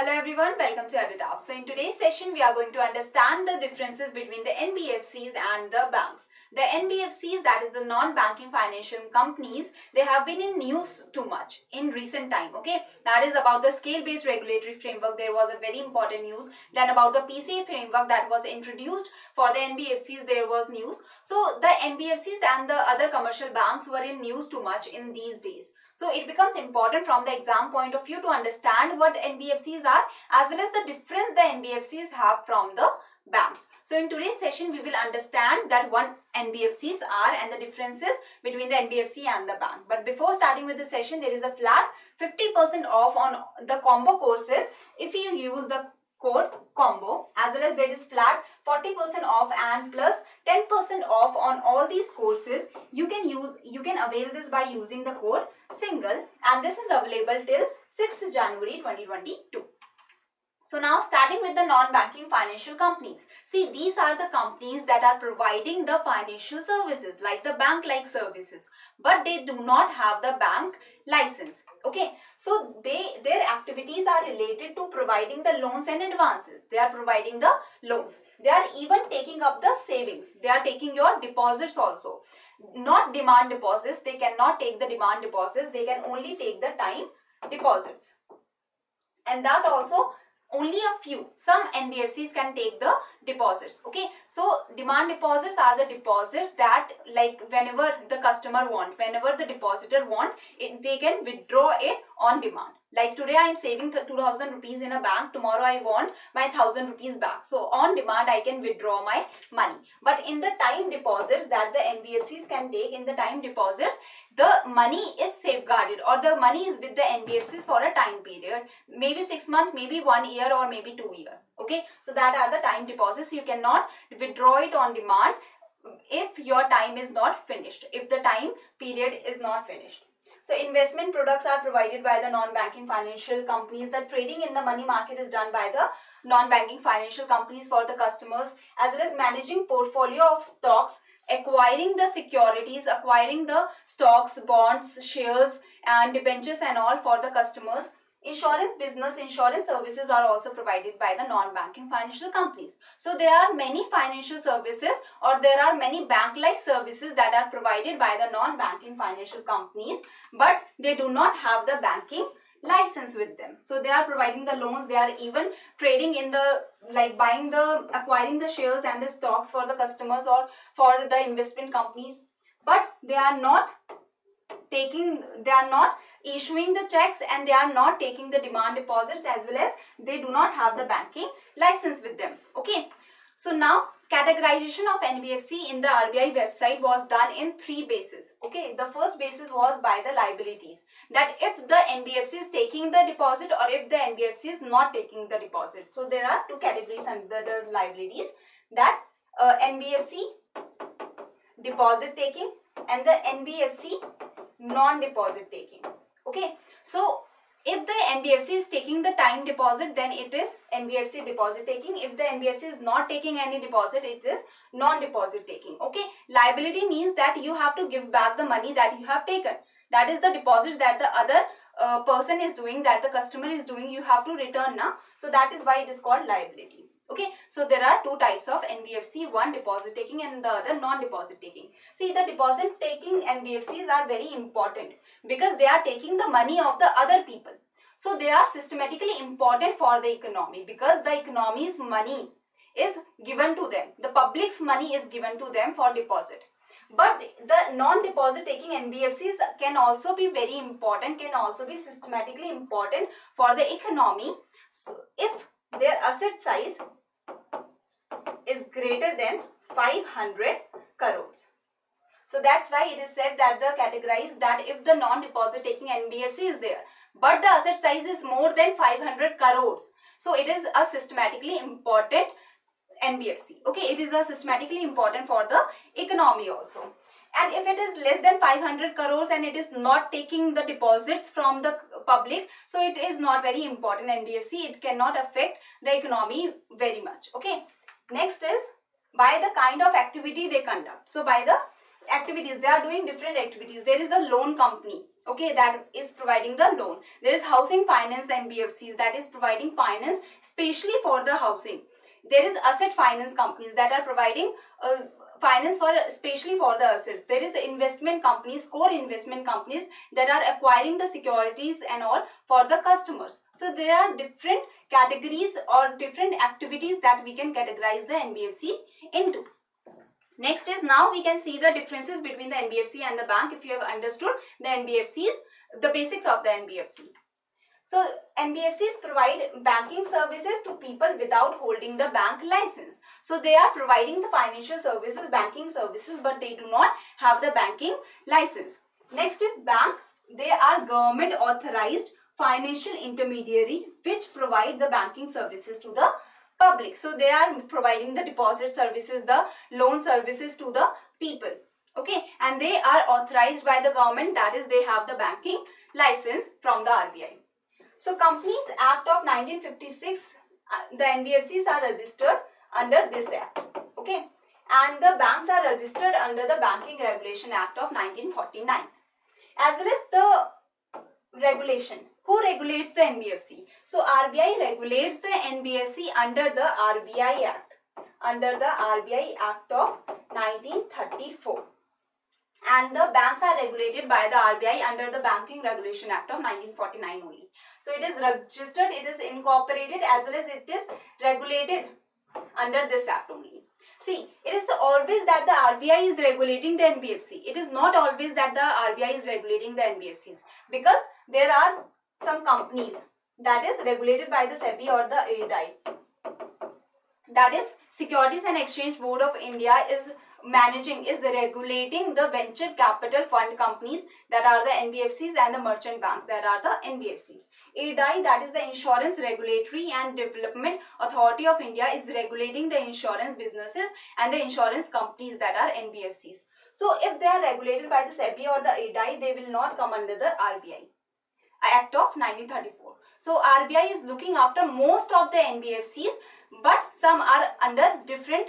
Hello everyone, welcome to EduTop. So in today's session, we are going to understand the differences between the NBFCs and the banks. The NBFCs, that is the non-banking financial companies, they have been in news too much in recent time, okay? That is about the scale-based regulatory framework. There was a very important news. Then about the PCA framework that was introduced for the NBFCs, there was news. So the NBFCs and the other commercial banks were in news too much in these days. So it becomes important from the exam point of view to understand what NBFCs are as well as the difference the NBFCs have from the banks. So in today's session, we will understand that what NBFCs are and the differences between the NBFC and the bank. But before starting with the session, there is a flat 50% off on the combo courses if you use the code combo, as well as there is flat 40% off and plus 10% off on all these courses. You can avail this by using the code single, and this is available till 6th January 2022. So now starting with the non-banking financial companies. See, these are the companies that are providing the financial services like the bank-like services, but they do not have the bank license. Okay, so their activities are related to providing the loans and advances. They are providing the loans. They are even taking up the savings. They are taking your deposits also. Not demand deposits. They cannot take the demand deposits. They can only take the time deposits. And that also only a few. Some NBFCs can take the deposits. Okay, so demand deposits are the deposits that, like, whenever the customer want, whenever the depositor want it, they can withdraw it on demand. Like today I am saving 2000 rupees in a bank, tomorrow I want my 1000 rupees back. So on demand I can withdraw my money. But in the time deposits that the NBFCs can take, in the time deposits, the money is safeguarded or the money is with the NBFCs for a time period, maybe 6 months, maybe 1 year or maybe 2 years. Okay, so that are the time deposits. You cannot withdraw it on demand if your time is not finished, if the time period is not finished. So investment products are provided by the non-banking financial companies. The trading in the money market is done by the non-banking financial companies for the customers, as well as managing portfolio of stocks, acquiring the securities, acquiring the stocks, bonds, shares and debentures and all for the customers. Insurance business, insurance services are also provided by the non-banking financial companies. So there are many financial services or there are many bank-like services that are provided by the non-banking financial companies, but they do not have the banking license with them. So they are providing the loans, they are even trading in the, like, acquiring the shares and the stocks for the customers or for the investment companies, but they are not issuing the checks and they are not taking the demand deposits, as well as they do not have the banking license with them. Okay, so now categorization of NBFC in the RBI website was done in 3 bases. Okay, the first basis was by the liabilities, that if the NBFC is taking the deposit or if the NBFC is not taking the deposit. So there are 2 categories under the liabilities, that NBFC deposit taking and the NBFC non-deposit taking. Okay, so if the NBFC is taking the time deposit, then it is NBFC deposit taking. If the NBFC is not taking any deposit, it is non-deposit taking. Okay, liability means that you have to give back the money that you have taken. That is the deposit that the other person is doing, that the customer is doing, you have to return now. So that is why it is called liability. Okay, so there are 2 types of NBFC, one deposit taking and the other non-deposit taking. See, the deposit taking NBFCs are very important because they are taking the money of the other people. So they are systematically important for the economy because the economy's money is given to them. The public's money is given to them for deposit. But the non-deposit taking NBFCs can also be very important, can also be systematically important for the economy. So if their asset size is greater than 500 crores. So that's why it is said that the categorized, that if the non-deposit taking NBFC is there, but the asset size is more than 500 crores, so it is a systematically important NBFC. Okay, it is a systematically important for the economy also. And if it is less than 500 crores and it is not taking the deposits from the public, so it is not very important NBFC. It cannot affect the economy very much. Okay, next is by the kind of activity they conduct. So by the activities, they are doing different activities. There is the loan company, okay, that is providing the loan. There is housing finance NBFCs that is providing finance especially for the housing. There is asset finance companies that are providing finance for especially for the assets. There is investment companies, core investment companies that are acquiring the securities and all for the customers. So there are different categories or different activities that we can categorize the NBFC into. Next is, now we can see the differences between the NBFC and the bank. If you have understood the NBFCs, the basics of the NBFC. So NBFCs provide banking services to people without holding the bank license. So they are providing the financial services, banking services, but they do not have the banking license. Next is bank. They are government authorized financial intermediary which provide the banking services to the public. So they are providing the deposit services, the loan services to the people, okay, and they are authorized by the government, that is they have the banking license from the RBI. So Companies Act of 1956, the NBFCs are registered under this act, okay, and the banks are registered under the Banking Regulation Act of 1949. As well as the regulation, who regulates the NBFC? So RBI regulates the NBFC under the RBI Act, under the RBI Act of 1934. And the banks are regulated by the RBI under the Banking Regulation Act of 1949 only. So it is registered, it is incorporated, as well as it is regulated under this act only. See, it is always that the RBI is regulating the NBFC. It is not always that the RBI is regulating the NBFCs, because there are some companies that is regulated by the SEBI or the IRDAI. That is, Securities and Exchange Board of India is regulating the venture capital fund companies, that are the NBFCs, and the merchant banks, that are the NBFCs. IRDAI, that is the Insurance Regulatory and Development Authority of India, is regulating the insurance businesses and the insurance companies, that are NBFCs. So if they are regulated by the SEBI or the IRDAI, they will not come under the RBI Act of 1934. So RBI is looking after most of the NBFCs, but some are under different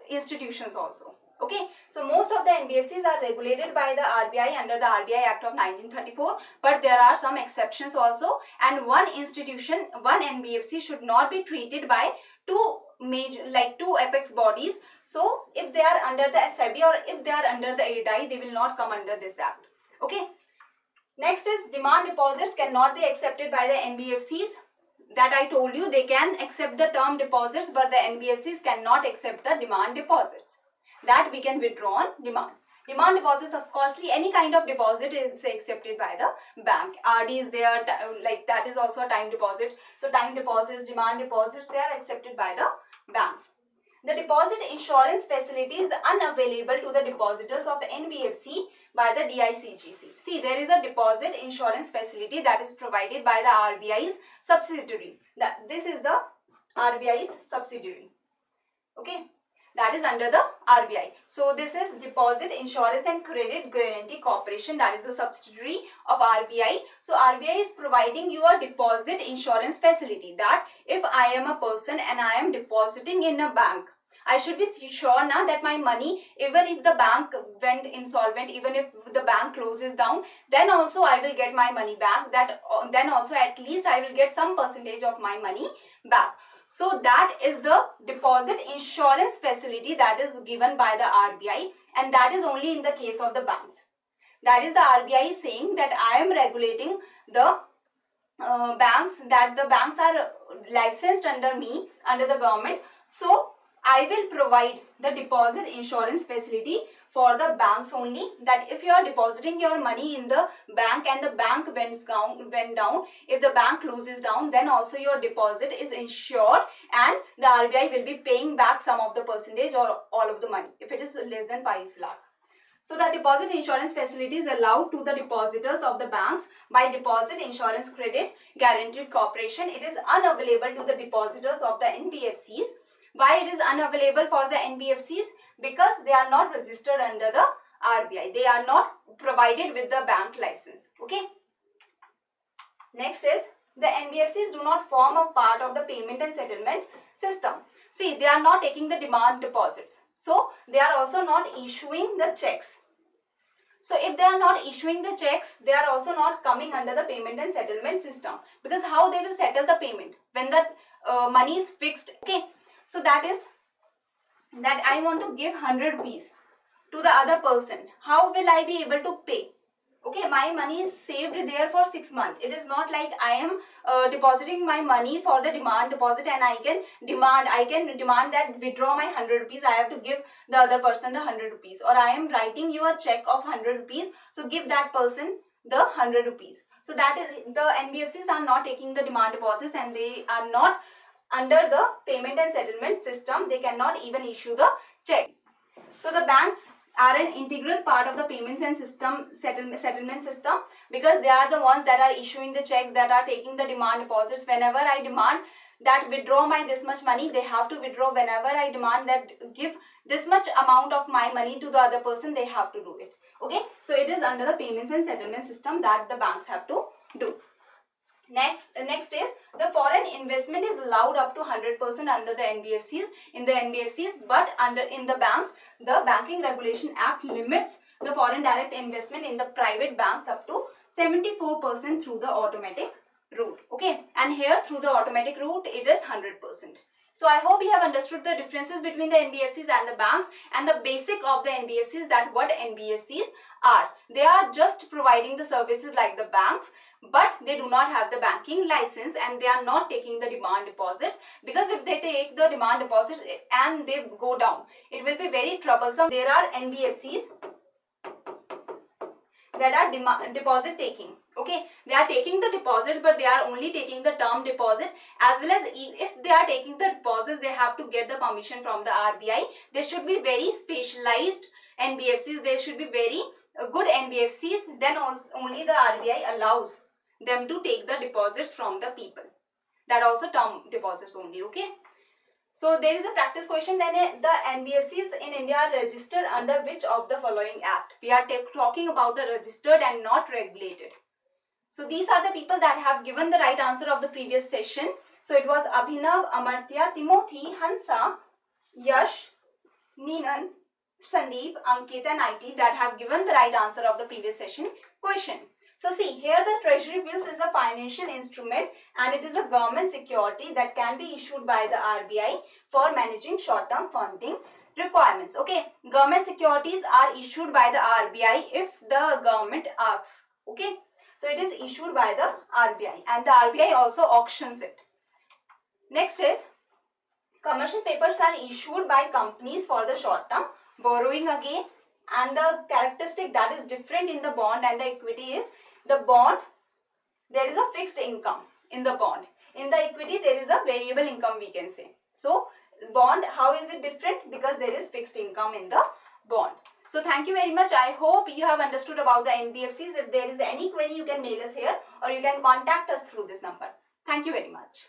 institutions also. Okay, so most of the NBFCs are regulated by the RBI under the RBI Act of 1934, but there are some exceptions also, and one institution, one NBFC should not be treated by two apex bodies. So if they are under the SEBI or if they are under the IRDAI, they will not come under this act. Okay. Next is, demand deposits cannot be accepted by the NBFCs. That I told you, they can accept the term deposits, but the NBFCs cannot accept the demand deposits. That we can withdraw on demand. Demand deposits, of course, any kind of deposit is accepted by the bank. RD is there, like that is also a time deposit. So time deposits, demand deposits, they are accepted by the banks. The deposit insurance facility is unavailable to the depositors of NBFC by the DICGC. See, there is a deposit insurance facility that is provided by the RBI's subsidiary. This is the RBI's subsidiary. Okay, that is under the RBI. So this is Deposit Insurance and Credit Guarantee Corporation, that is a subsidiary of RBI. So RBI is providing you a deposit insurance facility, that if I am a person and I am depositing in a bank, I should be sure now that my money, even if the bank went insolvent, even if the bank closes down, then also I will get my money back. Then also at least I will get some percentage of my money back. So that is the deposit insurance facility that is given by the RBI, and that is only in the case of the banks. That is, the RBI is saying that I am regulating the banks, that the banks are licensed under me, under the government. So I will provide the deposit insurance facility for the banks only, that if you are depositing your money in the bank and the bank went down, if the bank closes down, then also your deposit is insured and the RBI will be paying back some of the percentage or all of the money if it is less than 5 lakh. So the deposit insurance facility is allowed to the depositors of the banks by Deposit Insurance Credit Guarantee Corporation. It is unavailable to the depositors of the NBFCs. Why it is unavailable for the NBFCs? Because they are not registered under the RBI. They are not provided with the bank license. Okay. Next is, the NBFCs do not form a part of the payment and settlement system. See, they are not taking the demand deposits. So they are also not issuing the checks. So if they are not issuing the checks, they are also not coming under the payment and settlement system, because how they will settle the payment when the money is fixed. Okay, so that is that I want to give 100 rupees to the other person. How will I be able to pay? Okay, my money is saved there for 6 months. It is not like I am depositing my money for the demand deposit and I can demand that withdraw my 100 rupees. I have to give the other person the 100 rupees, or I am writing you a check of 100 rupees, so give that person the 100 rupees. So that is, the NBFCs are not taking the demand deposits and they are not under the payment and settlement system. They cannot even issue the check. So the banks are an integral part of the payments and settlement system, because they are the ones that are issuing the checks, that are taking the demand deposits. Whenever I demand that withdraw my this much money, they have to withdraw. Whenever I demand that give this much amount of my money to the other person, they have to do it. Okay, so it is under the payments and settlement system that the banks have to do. Next is the foreign investment is allowed up to 100% under the NBFCs, in the NBFCs, but in the banks, the Banking Regulation Act limits the foreign direct investment in the private banks up to 74% through the automatic route. Okay, and here through the automatic route it is 100%. So I hope you have understood the differences between the NBFCs and the banks, and the basic of the NBFCs, that what NBFCs are. They are just providing the services like the banks, but they do not have the banking license and they are not taking the demand deposits, because if they take the demand deposits and they go down, it will be very troublesome. There are NBFCs that are deposit taking. Okay, they are taking the deposit, but they are only taking the term deposit, as well as if they are taking the deposits, they have to get the permission from the RBI. They should be very specialized NBFCs. They should be very good NBFCs. Then only the RBI allows them to take the deposits from the people. That also term deposits only. Okay. So there is a practice question. Then the NBFCs in India are registered under which of the following act? We are talking about the registered and not regulated. So these are the people that have given the right answer of the previous session. So it was Abhinav, Amartya, Timothy, Hansa, Yash, Neenan, Sandeep, Ankit and IT that have given the right answer of the previous session question. So see, here the treasury bills is a financial instrument and it is a government security that can be issued by the RBI for managing short-term funding requirements. Okay, government securities are issued by the RBI if the government asks. Okay, so it is issued by the RBI and the RBI also auctions it. Next is commercial papers are issued by companies for the short-term borrowing again, and the characteristic that is different in the bond and the equity is the bond, there is a fixed income in the bond. In the equity, there is a variable income, we can say. So, bond, how is it different? Because there is fixed income in the bond. So, thank you very much. I hope you have understood about the NBFCs. If there is any query, you can mail us here or you can contact us through this number. Thank you very much.